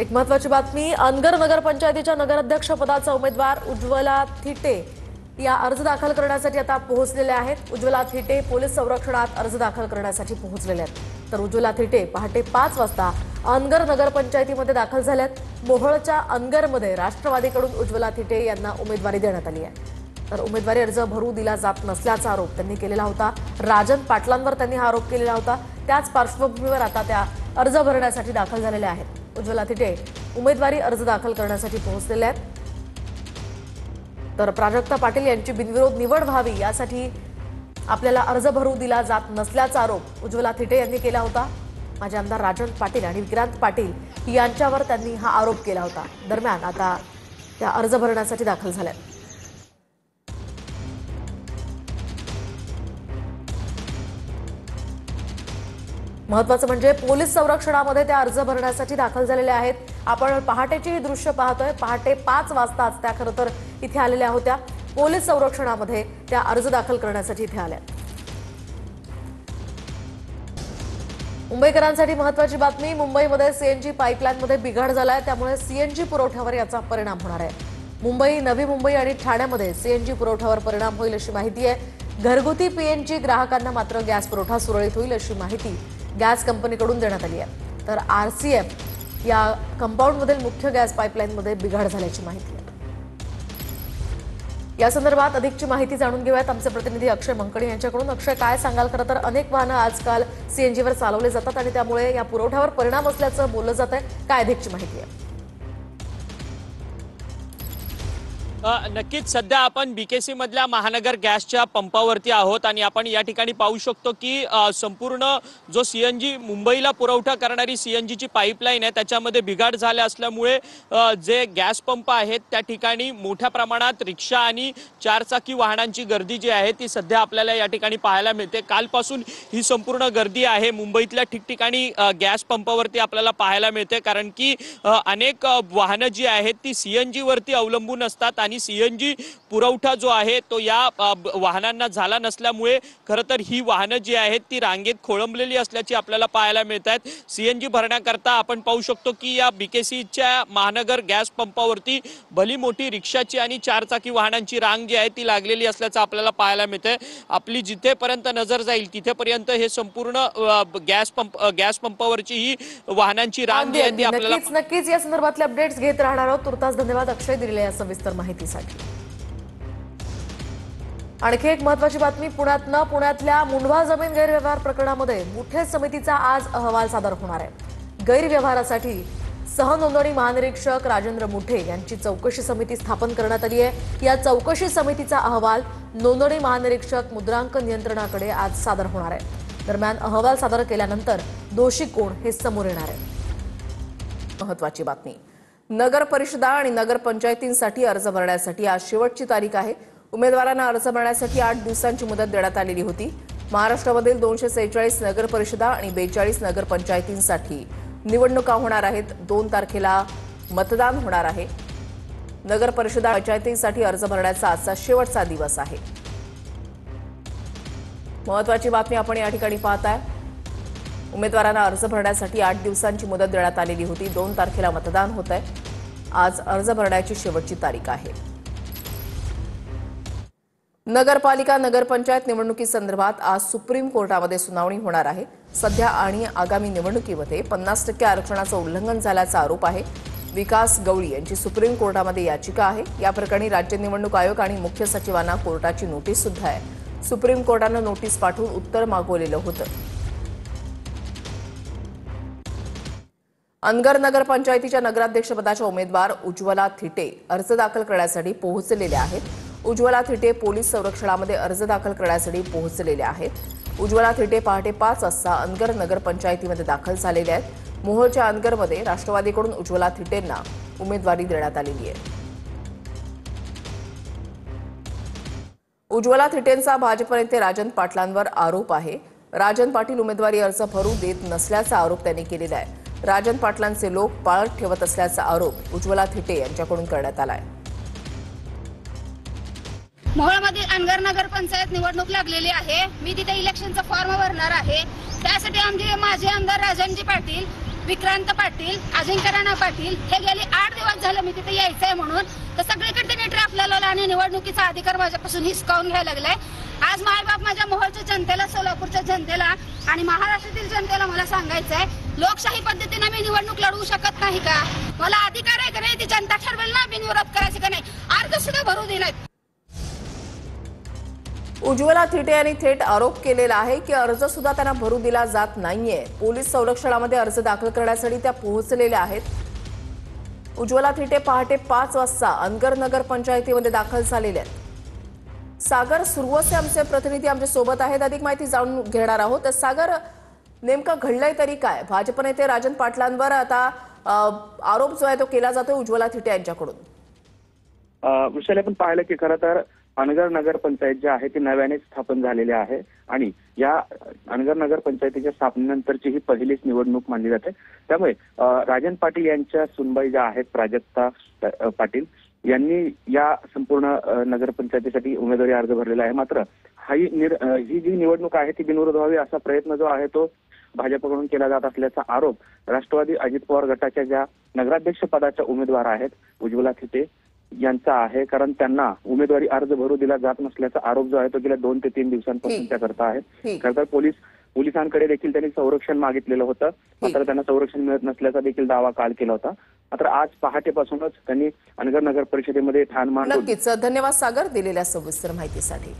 एक महत्त्वाची बातमी, अनगर नगरपंचायतीच्या नगराध्यक्ष पदाचा उमेदवार उज्ज्वला थिटे या अर्ज दाखल करण्यासाठी आता पोहोचलेले आहेत। उज्ज्वला थिटे पोलीस संरक्षणात अर्ज दाखल करण्यासाठी पोहोचलेले आहेत। तर उज्ज्वला थिटे पहाटे 5 वाजता अनगर नगरपंचायतीमध्ये दाखल झाल्यात। मोहोळच्या अनगरमध्ये राष्ट्रवादीकडून उज्ज्वला थिटे यांना उमेदवारी देण्यात आली आहे। तर उमेदवारी अर्ज भरू दिला जात नसल्याचा आरोप त्यांनी केलेला होता। राजन पाटलांवर त्यांनी हा आरोप केलेला होता। त्याच पार्श्वभूमीवर आता त्या अर्ज भरण्यासाठी दाखल झालेले आहेत। उज्ज्वला थिटे उमेदवारी अर्ज दाखल करण्यासाठी पोहोचलेले आहेत। तर प्राजक्ता पाटील यांची बिनविरोध निवड व्हावी यासाठी आपल्याला अर्ज भरू दिला जात नसल्याचा आरोप उज्ज्वला थिटे यांनी केला होता। माजी आमदार राजन पाटील आणि विक्रांत पाटील यांच्यावर त्यांनी हा आरोप केला होता। दरम्यान आता त्या अर्ज भरण्यासाठी दाखल झाल्या। महत्त्वाचं म्हणजे पोलीस संरक्षणामध्ये त्या अर्ज भरण्यासाठी दाखल झालेल्या आहेत। आपण पहाटेची ही दृश्य पाहतोय। पहाटे 5 वाजताच त्या खरं तर इथे आलेल्या होत्या। पोलीस संरक्षणामध्ये त्या अर्ज दाखल करण्यासाठी इथे आल्या। मुंबईकरांसाठी महत्त्वाची बातमी, मुंबईमध्ये सीएनजी पाईपलाईनमध्ये बिघाड झालाय, त्यामुळे सीएनजी पुरवठ्यावर याचा परिणाम होणार आहे। मुंबई, नवी मुंबई आणि ठाण्यामध्ये सीएनजी पुरवठ्यावर परिणाम होईल अशी माहिती आहे। घरगुती पीएनजी ग्राहकांना मात्र गॅस पुरवठा सुरळीत होईल अशी माहिती गॅस कंपनीकडून देण्यात आली आहे। तर आरसीएफ या कंपाऊंडमधील मुख्य गॅस पाईपलाईनमध्ये बिघाड झाल्याची माहिती आहे। या संदर्भात अधिकची माहिती जाणून घेऊयात आमचे प्रतिनिधी अक्षय मंकणी यांच्याकडून। अक्षय, काय सांगाल? खरं तर अनेक वाहनं आजकाल सीएनजीवर चालवले जातात आणि त्यामुळे या पुरवठ्यावर परिणाम असल्याचं बोललं जात आहे। काय अधिकची माहिती आहे? नक्कीच सध्या आपण बीकेसी मधल्या महानगर गॅसच्या पंपावरती आहोत आणि आपण या ठिकाणी पाहू शकतो की संपूर्ण जो सीएनजी मुंबईला पुरवठा करणारी सीएनजीची पाईपलाईन आहे त्याच्यामध्ये बिघाड झाले असल्यामुळे जे गॅस पंप आहेत त्या ठिकाणी मोठ्या प्रमाणात रिक्षा आणि चारचाकी वाहनांची गर्दी जी आहे ती सध्या आपल्याला या ठिकाणी पाहायला मिळते। कालपासून ही संपूर्ण गर्दी आहे मुंबईतल्या ठिकठिकाणी गॅस पंपावरती आपल्याला पाहायला मिळते, कारण की अनेक वाहनं जी आहेत ती सीएनजी वरती अवलंबून असतात आणि सीएनजी पुरवठा जो आहे तो या वाहनांना झाला नसल्यामुळे खरं तर ही वाहनं जी आहेत ती रांगेत खोळंबलेली असल्याची आपल्याला पाहायला मिळत आहेत। सीएनजी भरण्याकरता आपण पाहू शकतो की या बीकेसीच्या महानगर गॅस पंपावरती भली मोठी रिक्षाची आणि चारचाकी वाहनांची रांग जी आहे ती लागलेली असल्याचं आपल्याला पाहायला मिळतंय। आपली जिथेपर्यंत नजर जाईल तिथेपर्यंत हे संपूर्ण गॅस पंपावरची ही वाहनांची रांग जी आहे ती आपल्याला नक्कीच या संदर्भातले अपडेट्स घेत राहणार आहोत। तुर्तास धन्यवाद अक्षय दिलेल्या या सविस्तर माहितीसाठी। आणखी एक महत्त्वाची बातमी, पुण्यातल्या मुंढवा जमीन गैरव्यवहार प्रकरणामध्ये मुठे समितीचा आज अहवाल सादर होणार आहे। गैरव्यवहारासाठी सहनोंदणी महानिरीक्षक राजेंद्र मुठे यांची चौकशी समिती स्थापन करण्यात आली आहे। या चौकशी समितीचा अहवाल नोंदणी महानिरीक्षक मुद्रांक नियंत्रणाकडे आज सादर होणार आहे। दरम्यान अहवाल सादर केल्यानंतर दोषी कोण हे समोर येणार आहे। महत्त्वाची बातमी, नगर परिषदा आणि नगर पंचायतींसाठी अर्ज भरण्यासाठी आज शेवटची तारीख आहे। उमेदवारांना अर्ज भरण्यासाठी 8 दिवसांची मुदत देण्यात आलेली होती। महाराष्ट्रामधील 246 नगर परिषदा आणि 42 नगर पंचायतींसाठी निवडणुका होणार आहेत। 2 तारखेला मतदान होणार आहे। नगर परिषदा पंचायतींसाठी अर्ज भरण्याचा आजचा शेवटचा दिवस आहे। महत्त्वाची बातमी आपण या ठिकाणी पाहताय। उमेदवारांना अर्ज भरण्यासाठी 8 दिवसांची मुदत देण्यात आलेली होती। 2 तारखेला मतदान होत आहे। आज अर्ज भरण्याची शेवटची तारीख आहे। नगरपालिका नगरपंचायत निवडणुकीसंदर्भात आज सुप्रीम कोर्टामध्ये सुनावणी होणार आहे। सध्या आणि आगामी निवडणुकीमध्ये 50% आरक्षणाचं उल्लंघन झाल्याचा आरोप आहे। विकास गवळी यांची सुप्रीम कोर्टामध्ये याचिका आहे। या प्रकरणी राज्य निवडणूक आयोग आणि मुख्य सचिवांना कोर्टाची नोटीस सुद्धा आहे। सुप्रीम कोर्टानं नोटीस पाठवून उत्तर मागवलेलं होतं। अनगर नगरपंचायतीच्या नगराध्यक्षपदाच्या उमेदवार उज्ज्वला थिटे अर्ज दाखल करण्यासाठी पोहोचलेले आहेत। उज्ज्वला थिटे पोलीस संरक्षणामध्ये अर्ज दाखल करण्यासाठी पोहोचलेले आहेत। उज्ज्वला थिटे पहाटे 5 वाजता अनगर नगरपंचायतीमध्ये दाखल झालेले आहेत। मोहोळच्या अनगरमध्ये राष्ट्रवादीकडून उज्ज्वला थिटेंना उमेदवारी देण्यात आलेली आहे। उज्ज्वला थिटेंचा भाजप नेते राजन पाटलांवर आरोप आहे। राजन पाटील उमेदवारी अर्ज भरू देत नसल्याचा आरोप त्यांनी केलेला आहे। राजन पाटलांचे लोक पाळत ठेवत असल्याचा आरोप उज्ज्वला थिटे यांच्याकडून करण्यात आला आहे। मोहोळमध्ये अनगर नगर पंचायत निवडणूक लागलेली आहे। मी तिथे इलेक्शनचा फॉर्म भरणार आहे। त्यासाठी आमचे माझे आमदार राजनजी पाटील विक्रांत पाटील, अजिंक्य राणा पाटील हे गेले 8 दिवस झाले मी तिथे यायचंय म्हणून, तर सगळीकडे त्यांनी ट्रॅप लावला आणि निवडणुकीचा अधिकार माझ्यापासून हिसकावून घ्यायला लागलाय. आज मायबाप माझ्या मोहोळच्या जनतेला, सोलापूरच्या जनतेला आणि महाराष्ट्रातील जनतेला मला सांगायचंय, लोकशाही पद्धतीने मी निवडणूक लढवू शकत नाही का? मला अधिकार आहे का नाही? ती जनता ठरवेल ना बिनविरोध करायचं का नाही. अर्ज सुद्धा भरू दिलेत. उज्ज्वला थिटे यांनी थेट आरोप केलेला आहे की अर्ज सुद्धा त्यांना भरू दिला जात नाहीये. पोलीस संरक्षणामध्ये अर्ज दाखल करण्यासाठी त्या पोहोचलेल्या आहेत. उज्ज्वला थिटे पहाटे 5 वाजता अनगर नगर पंचायतीमध्ये दाखल झालेल्या आहेत. सागर सुरवसे आमचे प्रतिनिधी आमच्या सोबत आहेत, अधिक माहिती जाणून घेणार आहोत. तर सागर, नेमकं घडलंय तरी काय? भाजप नेते राजन पाटलांवर आता आरोप जो आहे तो केला जातो उज्ज्वला थिटे यांच्याकडून. विषयाला आपण पाहिलं की खरं तर अनगर नगर पंचायत जी आहे ती नव्याने स्थापन झालेली आहे आणि या अनगर नगर पंचायतीच्या स्थापनेनंतरची ही पहिलीच निवडणूक मानली जाते. त्यामुळे राजन पाटील यांच्या सुनबाई ज्या आहेत प्राजक्ता पाटील यांनी या संपूर्ण नगरपंचायतीसाठी उमेदवारी अर्ज भरलेला आहे. मात्र ही जी निवडणूक आहे ती बिनविरोध व्हावी असा प्रयत्न जो आहे तो भाजपकडून केला जात असल्याचा आरोप राष्ट्रवादी अजित पवार गटाच्या ज्या नगराध्यक्ष पदाच्या उमेदवार आहेत उज्ज्वला थिटे यांचा आहे. कारण त्यांना उमेदवारी अर्ज भरू दिला जात नसल्याचा आरोप जो आहे तो गेल्या 2 ते 3 दिवसांपासून त्या करता आहे. खरं तर पोलिसांकडे देखील त्यांनी संरक्षण मागितलेलं होतं, मात्र त्यांना संरक्षण मिळत नसल्याचा देखील दावा काल केला होता. मात्र आज पहाटेपासूनच त्यांनी अनगर नगर परिषदेमध्ये ठाण मांडून. नक्कीच, धन्यवाद सागर दिलेल्या सविस्तर माहितीसाठी.